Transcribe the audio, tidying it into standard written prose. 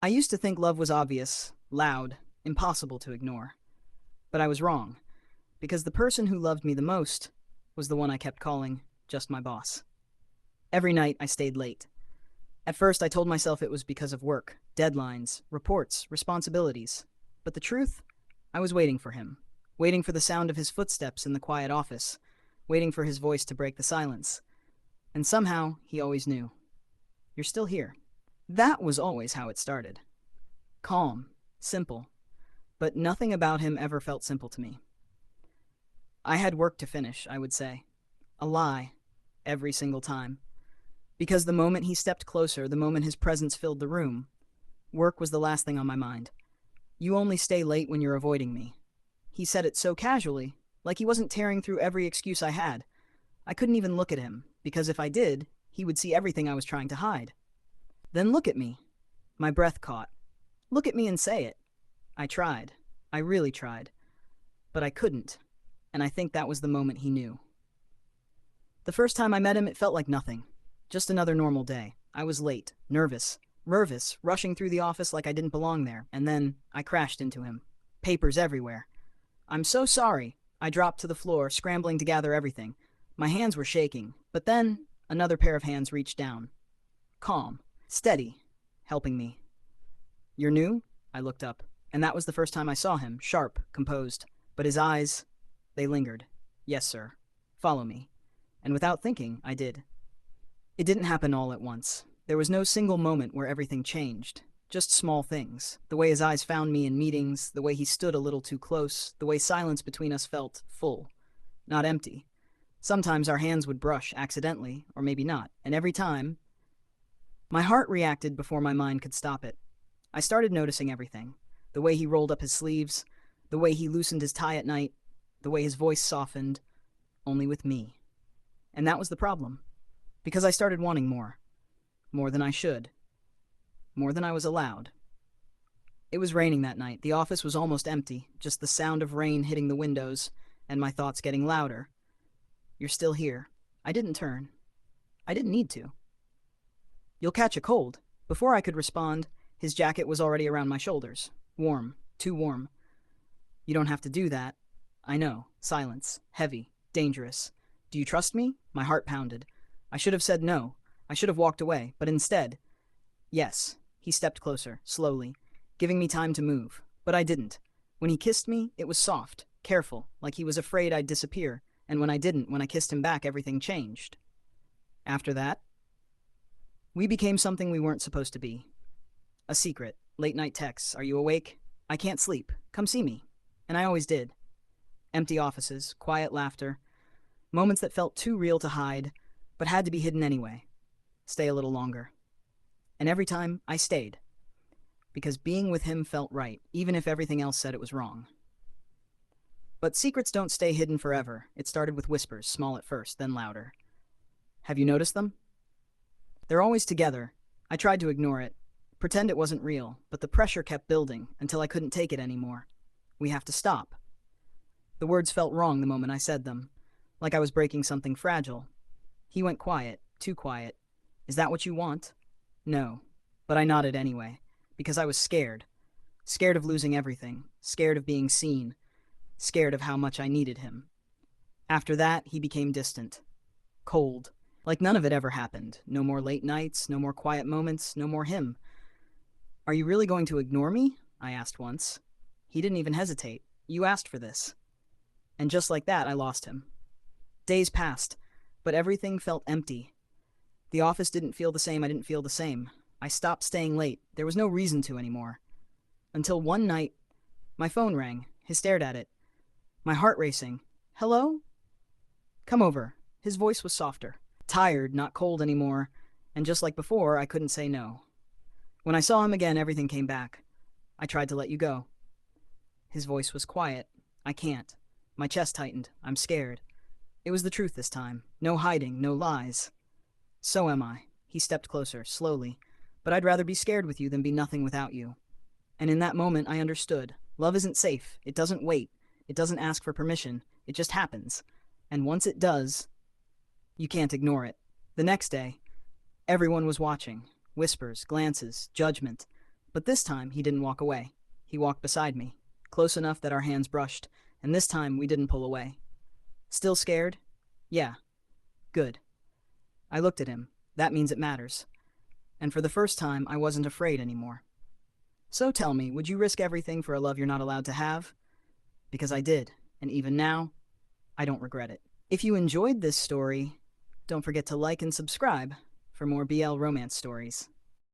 I used to think love was obvious, loud, impossible to ignore. But I was wrong, because the person who loved me the most was the one I kept calling just my boss. Every night I stayed late. At first I told myself it was because of work, deadlines, reports, responsibilities. But the truth? I was waiting for him. Waiting for the sound of his footsteps in the quiet office. Waiting for his voice to break the silence. And somehow, he always knew. You're still here. That was always how it started. Calm, simple. But nothing about him ever felt simple to me. I had work to finish, I would say. A lie. Every single time. Because the moment he stepped closer, the moment his presence filled the room, work was the last thing on my mind. You only stay late when you're avoiding me. He said it so casually, like he wasn't tearing through every excuse I had. I couldn't even look at him, because if I did, he would see everything I was trying to hide. Then look at me. My breath caught. Look at me and say it. I tried. I really tried. But I couldn't. And I think that was the moment he knew. The first time I met him, it felt like nothing. Just another normal day. I was late, nervous, rushing through the office like I didn't belong there, and then I crashed into him. Papers everywhere. I'm so sorry. I dropped to the floor, scrambling to gather everything. My hands were shaking, but then another pair of hands reached down. Calm, steady, helping me. You're new? I looked up, and that was the first time I saw him, sharp, composed. But his eyes, they lingered. Yes, sir. Follow me. And without thinking, I did. It didn't happen all at once. There was no single moment where everything changed. Just small things. The way his eyes found me in meetings, the way he stood a little too close, the way silence between us felt full, not empty. Sometimes our hands would brush accidentally, or maybe not, and every time, my heart reacted before my mind could stop it. I started noticing everything. The way he rolled up his sleeves, the way he loosened his tie at night, the way his voice softened, only with me. And that was the problem. Because I started wanting more. More than I should. More than I was allowed. It was raining that night. The office was almost empty, just the sound of rain hitting the windows, and my thoughts getting louder. You're still here. I didn't turn. I didn't need to. You'll catch a cold. Before I could respond, his jacket was already around my shoulders. Warm. Too warm. You don't have to do that. I know. Silence. Heavy. Dangerous. Do you trust me? My heart pounded. I should have said no. I should have walked away, but instead, yes. He stepped closer, slowly, giving me time to move. But I didn't. When he kissed me, it was soft, careful, like he was afraid I'd disappear. And when I didn't, when I kissed him back, everything changed. After that, we became something we weren't supposed to be. A secret. Late night texts. Are you awake? I can't sleep. Come see me. And I always did. Empty offices, quiet laughter, moments that felt too real to hide, but had to be hidden anyway. Stay a little longer. And every time, I stayed. Because being with him felt right, even if everything else said it was wrong. But secrets don't stay hidden forever. It started with whispers, small at first, then louder. Have you noticed them? They're always together. I tried to ignore it, pretend it wasn't real, but the pressure kept building until I couldn't take it anymore. We have to stop. The words felt wrong the moment I said them, like I was breaking something fragile. He went quiet, too quiet. Is that what you want? No, but I nodded anyway, because I was scared. Scared of losing everything, scared of being seen, scared of how much I needed him. After that, he became distant. Cold. Like none of it ever happened. No more late nights, no more quiet moments, no more him. Are you really going to ignore me? I asked once. He didn't even hesitate. You asked for this. And just like that, I lost him. Days passed, but everything felt empty. The office didn't feel the same, I didn't feel the same. I stopped staying late. There was no reason to anymore. Until one night, my phone rang. He stared at it. My heart racing. Hello? Come over. His voice was softer. Tired, not cold anymore, and just like before, I couldn't say no. When I saw him again, everything came back. I tried to let you go. His voice was quiet. I can't. My chest tightened. I'm scared. It was the truth this time. No hiding, no lies. So am I. He stepped closer, slowly. But I'd rather be scared with you than be nothing without you. And in that moment, I understood. Love isn't safe. It doesn't wait. It doesn't ask for permission. It just happens. And once it does, you can't ignore it. The next day, everyone was watching. Whispers, glances, judgment. But this time, he didn't walk away. He walked beside me, close enough that our hands brushed, and this time we didn't pull away. Still scared? Yeah. Good. I looked at him. That means it matters. And for the first time, I wasn't afraid anymore. So tell me, would you risk everything for a love you're not allowed to have? Because I did, and even now, I don't regret it. If you enjoyed this story, don't forget to like and subscribe for more BL romance stories.